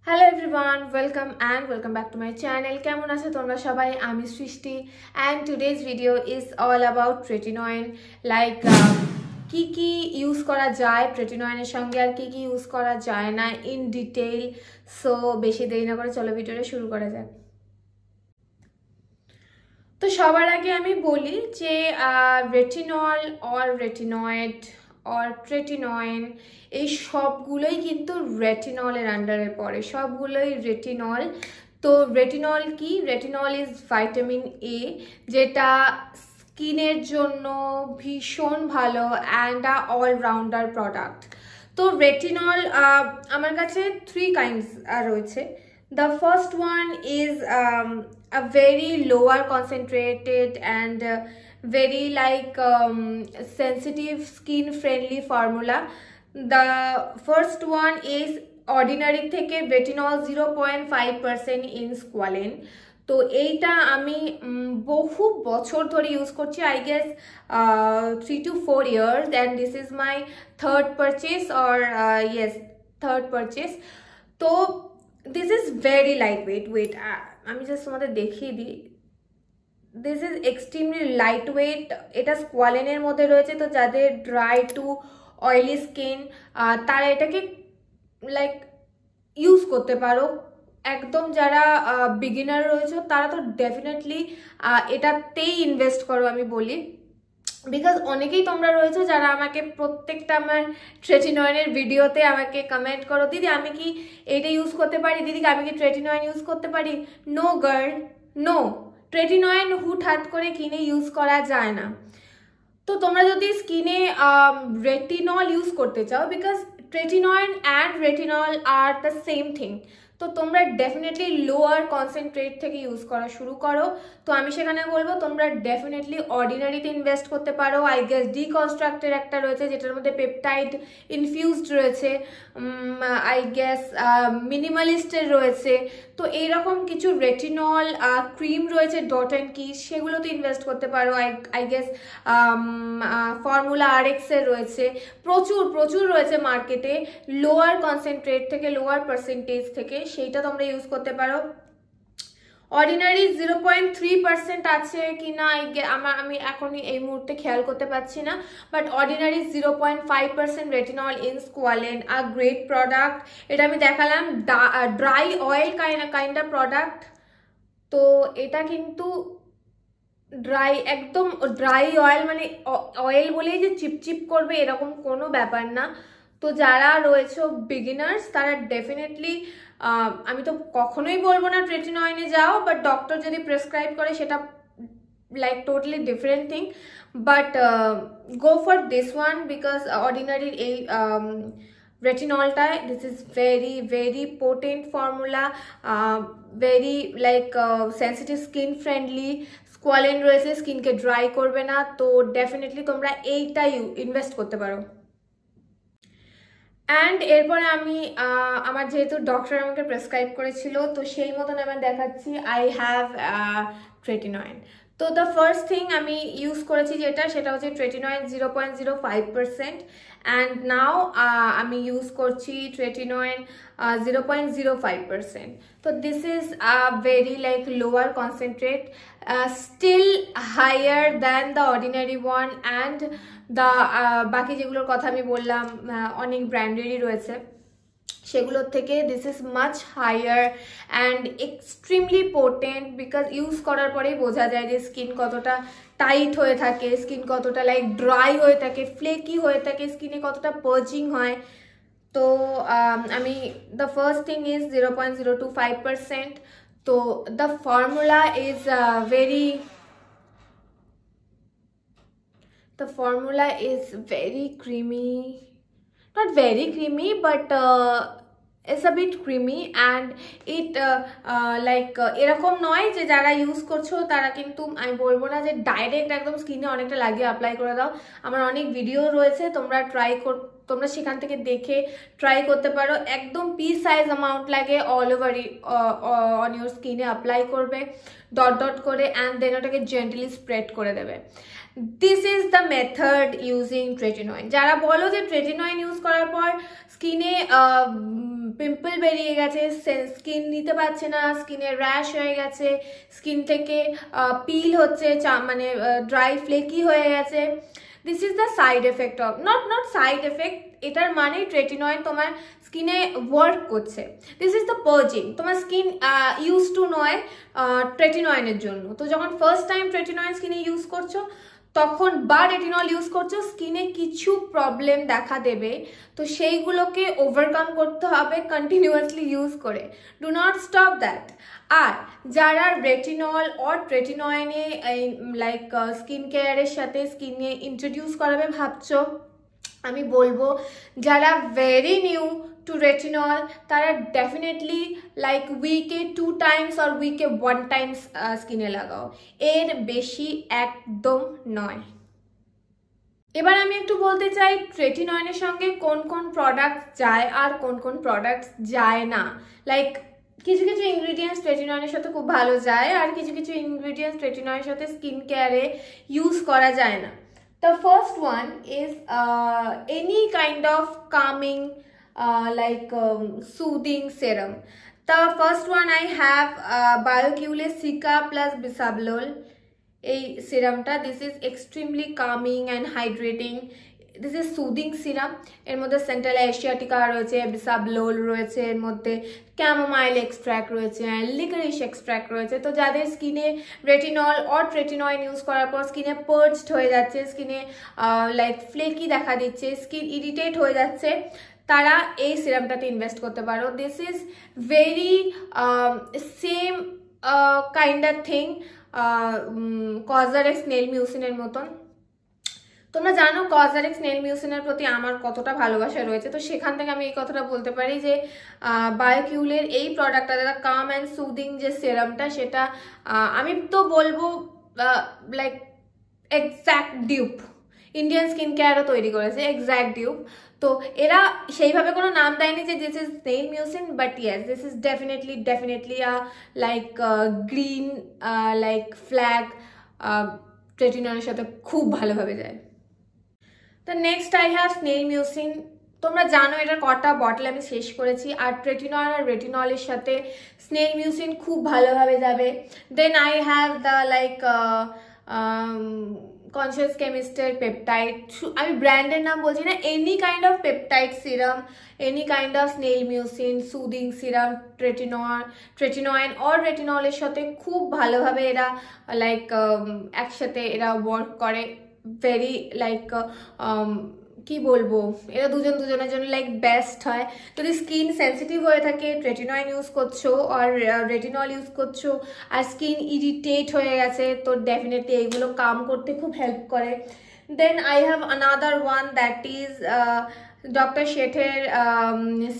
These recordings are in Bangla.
Hello everyone, welcome back to my channel. কেমন আছো তোমরা সবাই? আমি সৃষ্টি and today's video is all about tretinoin, like কি ইউজ করা যায় tretinoin-এর সঙ্গে আর কি ইউজ করা যায় না in detail. So বেশি দেরি না করে চলো ভিডিওটা শুরু করা যাক। তো সবার আগে আমি বলি যে রেটিনল অর রেটিনয়েড অর ট্রেটিনয়েন এই সবগুলোই কিন্তু রেটিনলের আন্ডারে পড়ে, সবগুলোই রেটিনল। তো রেটিনল কি? রেটিনল ইজ ভাইটামিন এ, যেটা স্কিনের জন্য ভীষণ ভালো অ্যান্ড অলরাউন্ডার প্রোডাক্ট। তো রেটিনল আমার কাছে 3 kinds রয়েছে। The first one is a very lower concentrated and very sensitive skin friendly formula. The first one is ordinary থেকে retinol 0.5% in squalane. তো এইটা আমি বহু বছর ধরে ইউজ করছি, I guess 3 to 4 years, and this is my third purchase or yes, third purchase. তো this is very lightweight. Wait, আমি জাস্ট তোমাদের দেখিয়ে দিই। This is extremely lightweight. এটা স্কোয়ালেনের মধ্যে রয়েছে, তো যাদের ড্রাই টু অয়েলি স্কিন তারা এটাকে লাইক ইউজ করতে পারো। একদম যারা বিগিনার রয়েছে তারা তো ডেফিনেটলি এটাতেই ইনভেস্ট করো আমি বলি, বিকজ অনেকেই তোমরা রয়েছে যারা আমাকে প্রত্যেকটা আমার ট্রেটিনয়েনের ভিডিওতে আমাকে কমেন্ট করো, দিদি আমি কি এটা ইউজ করতে পারি, দিদি আমি কি ট্রেটিনয়েন ইউজ করতে পারি। নো গার্ল, নো, ট্রেটিনয়েন হুটহাট করে কিনে ইউজ করা যায় না। তো তোমরা যদি স্কিনে রেটিনল ইউজ করতে চাও, because tretinoin and retinol are the same thing, তো তোমরা ডেফিনেটলি লোয়ার কনসেন্ট্রেট থেকে ইউজ করা শুরু করো। তো আমি সেখানে বলবো তোমরা ডেফিনেটলি অর্ডিনারিতে ইনভেস্ট করতে পারো। আই গেস ডিকনস্ট্রাক্টের একটা রয়েছে যেটার মধ্যে পেপটাইড ইনফিউজড রয়েছে, আই গেস মিনিমালিস্টের রয়েছে। তো এইরকম কিছু রেটিনল ক্রিম রয়েছে ডট অ্যান্ড কি, সেগুলোতে ইনভেস্ট করতে পারো। আই গেস ফর্মুলা আরএক্সের রয়েছে, প্রচুর রয়েছে মার্কেটে লোয়ার কনসেন্ট্রেট থেকে, লোয়ার পার্সেন্টেজ থেকে, সেইটা তোমরা ইউজ করতে পারো। অর্ডিনারি 0.3% আছে কিনা আমি এখনই এই মুহূর্তে খেয়াল করতে পারছি না, but Ordinary 0.5% retinol in squalane a great product. এটা আমি দেখালাম dry oil kind of product. তো এটা কিন্তু ড্রাই, একদম ড্রাই অয়েল, মানে অয়েল বলেই যে চিপচিপ করবে এরকম কোনো ব্যাপার না। তো যারা রয়েছে বিগিনার্স তারা ডেফিনেটলি, আমি তো কখনোই বলবো না ট্রেটিনয়েনে যাও, বাট ডক্টর যদি প্রেসক্রাইব করে সেটা like totally different thing, but go for this one, because অর্ডিনারির এই রেটিনলটায় this is very very potent formula, very like sensitive skin friendly, squalane রয়েছে, স্কিনকে ড্রাই করবে না। তো ডেফিনেটলি তোমরা এইটাই ইনভেস্ট করতে পারো। অ্যান্ড এরপরে আমি আমার যেহেতু ডক্টর আমাকে প্রেসক্রাইব করেছিল, তো সেই মতন আমি দেখাচ্ছি আই হ্যাভ ট্রেটিনয়েন। তো দ্য ফার্স্ট থিং আমি ইউজ করেছি সেটা হচ্ছে ট্রেটিনয়েন 0.05%, অ্যান্ড নাও আমি ইউজ করছি ট্রেটিনয়েন 0.05%। তো this is very like lower concentrate, still higher than the Ordinary one, and the বাকি যেগুলোর কথা আমি বললাম অনেক ব্র্যান্ডেরই রয়েছে, সেগুলোর থেকে this is much higher and extremely potent, because use করার পরেই বোঝা যায় যে স্কিন কতটা টাইট হয়ে থাকে, স্কিন কতটা লাইক ড্রাই হয়ে থাকে, ফ্লেকি হয়ে থাকে, স্কিনে কতটা পার্চিং হয়। তো আমি দ্য ফার্স্ট থিং ইজ 0.025%। তো the formula is the formula is very creamy, not very creamy, but it's a bit creamy, and it এরকম নয় যে যারা ইউজ করছো তারা কিন্তু, আমি বলবো না যে ডাইরেক্ট একদম স্কিনে অনেকটা লাগিয়ে অ্যাপ্লাই করে দাও। আমার অনেক ভিডিও রয়েছে, তোমরা সেখান থেকে দেখে ট্রাই করতে পারো। একদম পি সাইজ অ্যামাউন্ট লাগে, অল ওভার অন ইউর স্কিনে অ্যাপ্লাই করবে ডট ডট করে, অ্যান্ড দেন ওটাকে জেন্টলি স্প্রেড করে দেবে। This is the method using tretinoin. যারা বলো যে ট্রেটিনয়েন ইউজ করার পর স্কিনে পিম্পল বেরিয়ে গেছে, স্কিন নিতে পারছে না, স্কিনে র্যাশ হয়ে গেছে, স্কিন থেকে পিল হচ্ছে, মানে ড্রাই ফ্লেকি হয়ে গেছে, this is the side effect of not side effect, এটার মানে ট্রেটিনয়েন তোমার স্কিনে ওয়ার্ক করছে। This is the purging. তোমার স্কিন ইউজ টু নয় ট্রেটিনয়েনের জন্য, তো যখন ফার্স্ট টাইম ট্রেটিনয়েন স্কিনে ইউজ করছো তখন বা রেটিনল ইউজ করছো, স্কিনে কিছু প্রবলেম দেখা দেবে, তো সেইগুলোকে ওভারকাম করতে হবে কন্টিনিউয়াসলি ইউজ করে। Do not stop that. আর যারা রেটিনল অর ট্রেটিনয়েনে লাইক স্কিন কেয়ারের সাথে স্কিনে ইন্ট্রোডিউস করাবে ভাবছো, আমি বলবো যারা ভেরি নিউ টু রেটিনল তারা ডেফিনেটলি লাইক উইকে 2 times or উইকে 1 times স্কিনে লাগাও, এর বেশি একদম নয়। এবার আমি একটু বলতে চাই ট্রেটিনয়েনের সঙ্গে কোন কোন প্রোডাক্ট যায় আর কোন কোন প্রোডাক্ট যায় না। লাইক কিছু কিছু ইনগ্রিডিয়েন্টস ট্রেটিনয়েনের সাথে খুব ভালো যায় আর কিছু কিছু ইনগ্রিডিয়েন্টস ট্রেটিনয়েনের সাথে স্কিন কেয়ারে ইউজ করা যায় না। The first one is any kind of calming soothing serum. The first one I have BioCule Cica plus Bisabolol. A serum ta, this is extremely calming and hydrating. This is soothing serum. এর মধ্যে সেন্ট্রাল এশিয়াটিকা রয়েছে, বিসাবলোল রয়েছে, এর মধ্যে ক্যামোমাইল এক্সট্র্যাক্ট রয়েছে, লিকারিশ এক্সট্র্যাক্ট রয়েছে। তো যাদের স্কিনে রেটিনল অর ট্রেটিনয়েন ইউজ করার পর স্কিনে পার্চড হয়ে যাচ্ছে, স্কিনে লাইক ফ্লেকি দেখা দিচ্ছে, স্কিন ইরিটেট হয়ে যাচ্ছে, তারা এই সিরামটাতে ইনভেস্ট করতে পারো। This is very same kind of thing COSRX snail মিউসিনের মতন। তোমরা জানো কজারেক্স নেল মিউসিনের প্রতি আমার কতটা ভালোবাসা রয়েছে, তো সেখান থেকে আমি এই কথাটা বলতে পারি যে বায়োকিউলের এই প্রোডাক্টটা যারা কাম অ্যান্ড সুদিং যে সেরামটা, সেটা আমি তো বলবো like exact dupe. Indian skin কেয়ারও তৈরি করেছে এক্স্যাক্ট ডিউপ। তো এরা সেইভাবে কোনো নাম দেয়নি যে this is snail mucin, but yes this is definitely like green like flag ট্রেটিনয়েনের সাথে খুব ভালোভাবে যায়। তো next I have snail mucin. তোমরা জানো এটার কটা বটল আমি শেষ করেছি, আর ট্রেটিনল আর রেটিনলের সাথে স্নেল মিউসিন খুব ভালোভাবে যাবে। Then I have the like conscious কেমিস্টের পেপটাইড, আমি ব্র্যান্ডের নাম বলছি না, any kind of peptide serum, any kind of snail mucin soothing serum tretinoin or রেটিনলের সাথে খুব ভালোভাবে এরা লাইক একসাথে এরা ওয়ার্ক করে। ভেরি লাইক কি বলবো, এরা দুজনের জন্য লাইক বেস্ট হয়। যদি স্কিন সেন্সিটিভ হয়ে থাকে, ট্রেটিনয়েন ইউজ করছো আর রেটিনল ইউজ করছো আর স্কিন ইরিটেট হয়ে গেছে, তো ডেফিনেটলি এইগুলো কাম করতে খুব হেল্প করে। Then I have another one that is Dr. Shether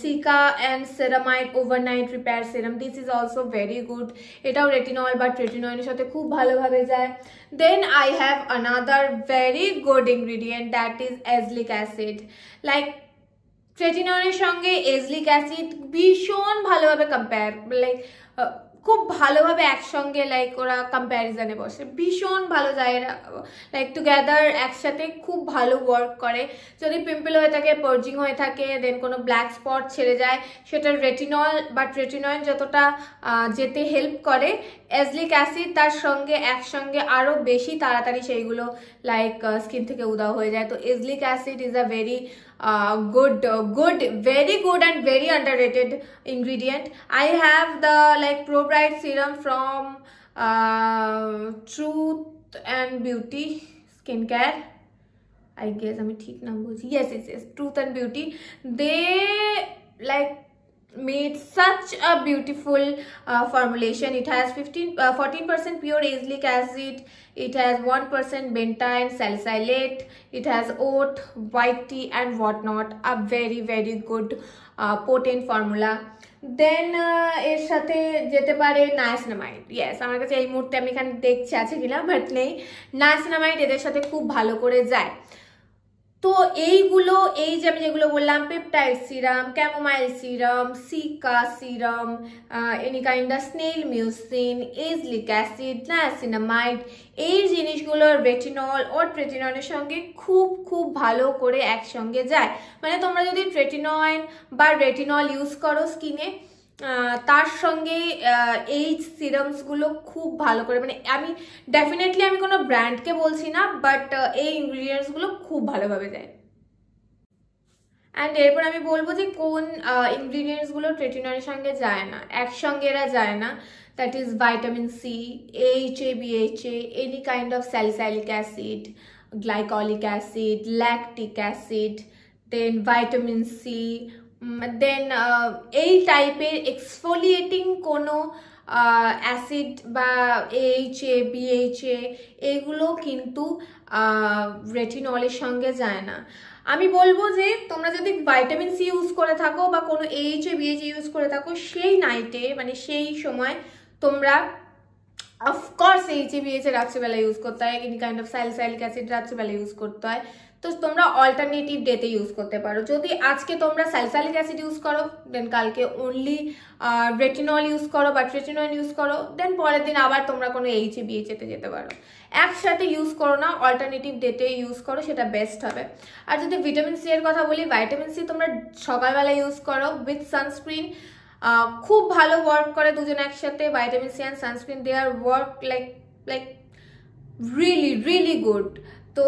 Cica and Ceramide Overnight Repair Serum. This is also very good. এটাও রেটিনল বা ট্রেটিনয়েনের সাথে খুব ভালোভাবে যায়। Then I have another very good ingredient that is azelaic acid. Like ট্রেটিনয়েনের সঙ্গে azelaic acid ভীষণ ভালোভাবে কম্পেয়ার, লাইক খুব ভালোভাবে একসঙ্গে লাইক ওরা কম্প্যারিজনে বসে, ভীষণ ভালো যায় এরা লাইক টুগেদার একসাথে খুব ভালো ওয়ার্ক করে। যদি পিম্পল হয়ে থাকে, পার্জিং হয়ে থাকে, দেন কোনো ব্ল্যাক স্পট ছেড়ে যায়, সেটা রেটিনল বা ট্রেটিনয়েন যতটা যেতে হেল্প করে, অ্যাজলিক অ্যাসিড তার সঙ্গে একসঙ্গে আরও বেশি তাড়াতাড়ি সেইগুলো লাইক স্কিন থেকে উদাও হয়ে যায়। তো azelaic acid is a very very good and very underrated ingredient. I have the like Pro Bright serum from Truth and Beauty Skincare. I guess I'm ঠিক নাম বলছি, yes Truth and Beauty. They like made such a beautiful formulation. It has 14% pure azelaic acid, it has 1% bentine salicylate, it has oat, white tea and whatnot. A very good potent formula. দেন এর সাথে যেতে পারে নায়াসিনামাইড। ইয়েস, আমার কাছে এই মুহূর্তে আমি এখানে দেখছি আছে কিনা, বাট নেই। নায়াসিনামাইড এদের সাথে খুব ভালো করে যায়। তো এইগুলো, এই যে আমি যেগুলো বললাম, peptide serum, chamomile serum, cica serum, any kind of snail mucin, azelaic acid, niacinamide, এই জিনিসগুলো রেটিনল ও ট্রেটিনয়েনের সঙ্গে খুব খুব ভালো করে একসঙ্গে যায়। মানে তোমরা যদি ট্রেটিনয়েন বা রেটিনল ইউজ করো স্কিনে, তার সঙ্গে এই সিরামসগুলো খুব ভালো করে, মানে আমি ডেফিনেটলি আমি কোনো ব্র্যান্ডকে বলছি না, বাট এই ইনগ্রিডিয়েন্টসগুলো খুব ভালোভাবে যায়। অ্যান্ড এরপর আমি বলবো যে কোন ইনগ্রিডিয়েন্টসগুলো ট্রেটিনয়েনের সঙ্গে যায় না, একসঙ্গে এরা যায় না। That is vitamin C, AHA, BHA, any kind of salicylic acid, glycolic acid, lactic acid, then vitamin C, then এই টাইপের এক্সফোলিয়েটিং কোনো অ্যাসিড বা AHA, BHA এগুলো কিন্তু রেটিনলের সঙ্গে যায় না। আমি বলবো যে তোমরা যদি ভাইটামিন সি ইউজ করে থাকো বা কোনো AHA, BHA ইউজ করে থাকো, সেই নাইটে মানে সেই সময় তোমরা অফকোর্স AHA, BHA রাত্রিবেলা ইউজ করতে হয়, any kind of salicylic acid রাত্রিবেলা ইউজ করতে হয়। তো তোমরা অল্টারনেটিভ ডেতে ইউজ করতে পারো। যদি আজকে তোমরা স্যালিসাইলিক অ্যাসিড ইউজ করো, দেন কালকে অনলি রেটিনল ইউজ করো বা ট্রেটিনয়েন ইউজ করো, দেন পরের দিন আবার তোমরা কোনো AHA, BHA তে যেতে পারো। একসাথে ইউজ করো না, অল্টারনেটিভ ডেতে ইউজ করো, সেটা বেস্ট হবে। আর যদি ভিটামিন সি এর কথা বলি, ভাইটামিন সি তোমরা সকালবেলা ইউজ করো উইথ সানস্ক্রিন, খুব ভালো ওয়ার্ক করে দুজন একসাথে। Vitamin C and sunscreen, they are work like really really good. তো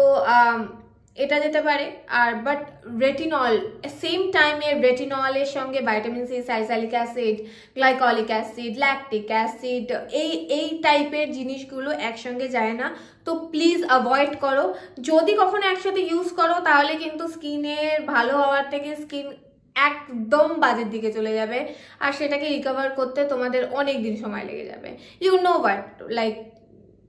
এটা যেতে পারে। আর বাট রেটিনল, সেম টাইমে রেটিনলের সঙ্গে vitamin C, salicylic acid, glycolic acid, lactic acid, এই টাইপের জিনিসগুলো একসঙ্গে যায় না। তো প্লিজ অ্যাভয়েড করো। যদি কখনো একসাথে ইউজ করো তাহলে কিন্তু স্কিনের ভালো হওয়ার থেকে স্কিন একদম বাজের দিকে চলে যাবে, আর সেটাকে রিকভার করতে তোমাদের অনেক দিন সময় লেগে যাবে। ইউ নো হোয়াট, লাইক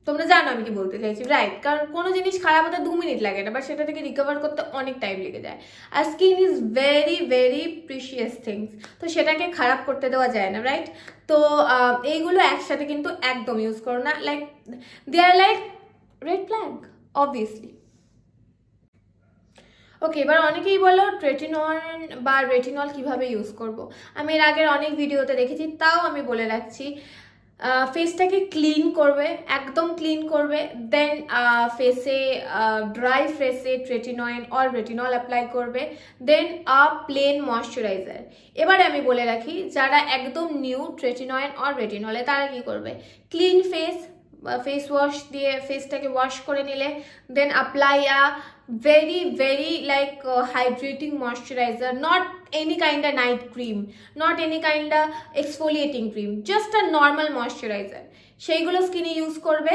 তোমরা জানো আমি কি বলতে চাইছি, রাইট? কারণ কোনো জিনিস খারাপ হতে 2 মিনিট লাগে না, বাট সেটা থেকে রিকভার করতে অনেক টাইম লেগে যায়। আর skin is very very precious things, তো সেটাকে খারাপ করতে দেওয়া যায় না, রাইট? তো এইগুলো একসাথে কিন্তু একদম ইউজ করো না, লাইক দে আর লাইক রেড ফ্ল্যাগ অবভিয়াসলি। ওকে, এবার অনেকেই বলো ট্রেটিনয়েন বা রেটিনল কিভাবে ইউজ করব। আমি এর আগের অনেক ভিডিওতে দেখেছি, তাও আমি বলে রাখছি। ফেসটাকে ক্লিন করবে, একদম ক্লিন করবে, দেন ফেসে ড্রাই ফেসে ট্রেটিনয়েন অর রেটিনল অ্যাপ্লাই করবে, দেন প্লেন ময়শ্চারাইজার। এবারে আমি বলে রাখি, যারা একদম নিউ ট্রেটিনয়েন অর রেটিনলে, তারা কি করবে? ক্লিন ফেস ওয়াশ দিয়ে ফেসটাকে ওয়াশ করে নিলে, then apply very very like hydrating moisturizer, not any kind of night cream, not any kind of exfoliating cream, just a normal moisturizer, সেইগুলো স্কিনে ইউজ করবে।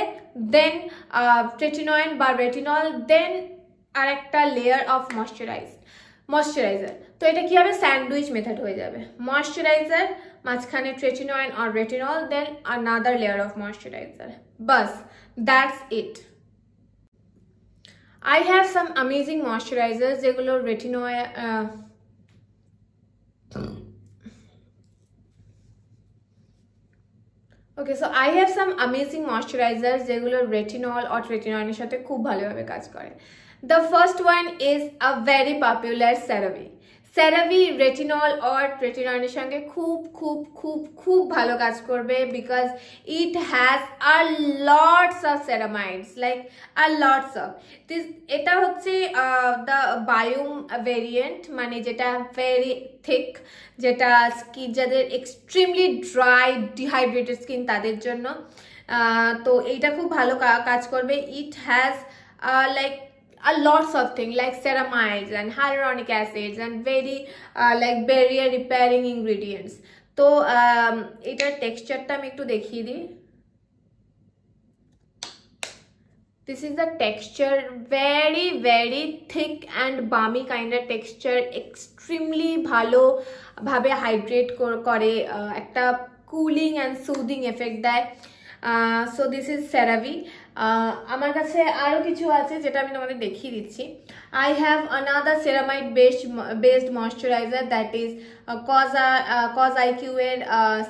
দেন ট্রেটিনয়েন বা রেটিনল, দেন আর একটা লেয়ার অফ ময়শ্চারাইজার। তো এটা কি হবে? স্যান্ডউইচ মেথড হয়ে যাবে। ময়শ্চারাইজার, মাঝখানে ট্রেটিনয়েন আর retinol, then another layer of moisturizer, বাস, that's it. I have some amazing moisturizers যেগুলো retinoid okay, so I have some amazing moisturizers যেগুলো রেটিনল or ট্রেটিনয়েনের সাথে খুব ভালোভাবে কাজ করে। The first one is a very popular CeraVe. CeraVe retinol or ট্রেটিনয়েনের সঙ্গে খুব খুব খুব খুব ভালো কাজ করবে, because it has a lots of ceramides, like a lots of this. এটা হচ্ছে the biome variant, মানে যেটা very thick, যেটা স্কিন যাদের এক্সট্রিমলি ড্রাই ডিহাইড্রেটেড স্কিন তাদের জন্য। তো এইটা খুব ভালো কাজ করবে। It has like a lots of things like ceramides and hyaluronic acids and very like barrier repairing ingredients. তো এটার টেক্সচারটা আমি একটু দেখিয়ে দিই। This is the texture, very very thick and balmy kind of texture, extremely ভালো ভাবে হাইড্রেট করে, একটা কুলিং অ্যান্ড সুদিং এফেক্ট দেয়। So this is CeraVe। আমার কাছে আরও কিছু আছে যেটা আমি তোমাদের দেখিয়ে দিচ্ছি। I have another ceramide based moisturizer, that is CosIQ এর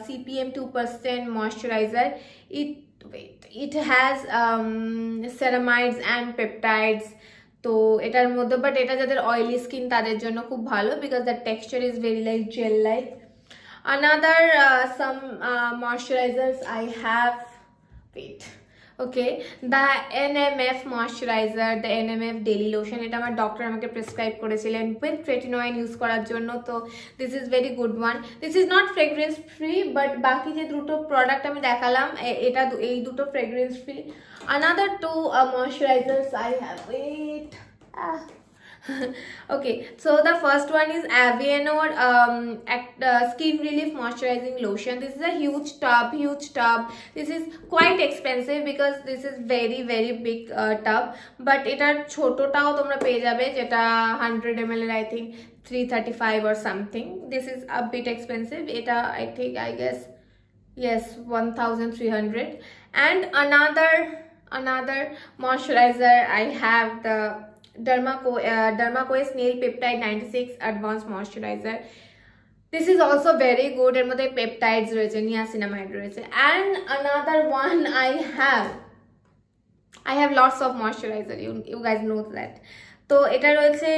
CPM 2% moisturizer. It has ceramides and peptides, তো এটার মধ্যে বাট এটা যাদের অয়েলি স্কিন তাদের জন্য খুব ভালো because the texture is very like gel like. Another some moisturizers I have, wait, okay, the NMF moisturizer, the NMF daily lotion, এটা আমার ডক্টর আমাকে প্রেসক্রাইব করেছিলেন উইথ ট্রেটিনয়েন ইউজ করার জন্য। তো this is very good one. This is not fragrance free but বাকি যে দুটো প্রোডাক্ট আমি দেখালাম এটা এই দুটো fragrance free. Another two moisturizers I have, wait, okay, so the first one is Avianor skin relief moisturizing lotion. This is a huge tub. This is quite expensive because this is very big tub, but etar choto tao tomra peye jabe jeta 100 ml I think 335 or something. This is a bit expensive. Eta I think I guess yes 1300. And another moisturizer I have the Dermaco Snail Peptide 96 Advanced Moisturizer. This is also very good. এর মধ্যে peptides রয়েছে, niacinamide রয়েছে। And another one I have lots of moisturizer, you guys know that. তো এটা রয়েছে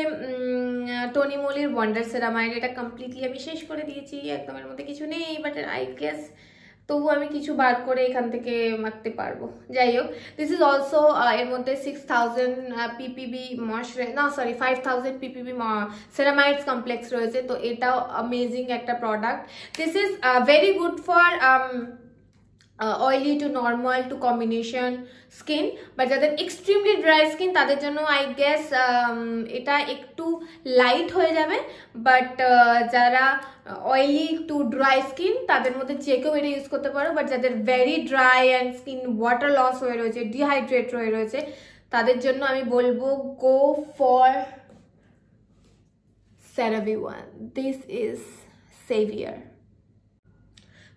টনি মলির ওয়ান্ডার সেরামাইড। এটা কমপ্লিটলি আমি শেষ করে দিয়েছি, একদম এর মধ্যে কিছু নেই, বাট আই গেস তবু আমি কিছু বার করে এখান থেকে মাখতে পারবো। যাই হোক, দিস ইজ অলসো এর মধ্যে 6000 ppb ময়শ্চারাইজার, না সরি 5000 ppb সেরামাইডস কমপ্লেক্স রয়েছে। তো এটাও অ্যামেজিং একটা product. This is very good for oily two normal to combination skin, but যাদের এক্সট্রিমলি ড্রাই স্কিন তাদের জন্য আই গেস এটা একটু লাইট হয়ে যাবে, বাট যারা অয়েলি টু ড্রাই স্কিন তাদের মধ্যে যে কেউ এটা ইউজ করতে পারো। বাট যাদের very dry and skin water loss হয়ে রয়েছে, ডিহাইড্রেট হয়ে রয়েছে, তাদের জন্য আমি বলবো go for CeraVe one. This is Savior.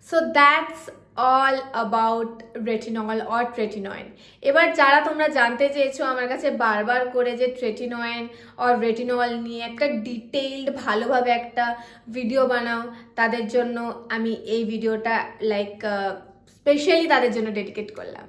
So that's all about retinol or tretinoin. এবার যারা তোমরা জানতে চেয়েছো আমার কাছে বারবার করে যে ট্রেটিনয়েন আর রেটিনল নিয়ে একটা ডিটেইলড ভালোভাবে একটা ভিডিও বানাও, তাদের জন্য আমি এই ভিডিওটা লাইক স্পেশালি তাদের জন্য ডেডিকেট করলাম।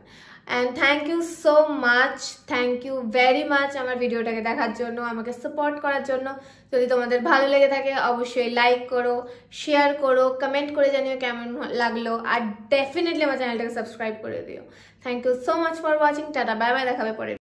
And thank you so much, thank you very much আমার ভিডিওটাকে দেখার জন্য, আমাকে সাপোর্ট করার জন্য। যদি তোমাদের ভালো লেগে থাকে অবশ্যই লাইক করো, শেয়ার করো, কমেন্ট করে জানিও কেমন লাগলো, আর ডেফিনেটলি আমার চ্যানেলটাকে সাবস্ক্রাইব করে দিও। Thank you so much for watching. Tata, bye bye, দেখাবে পরে।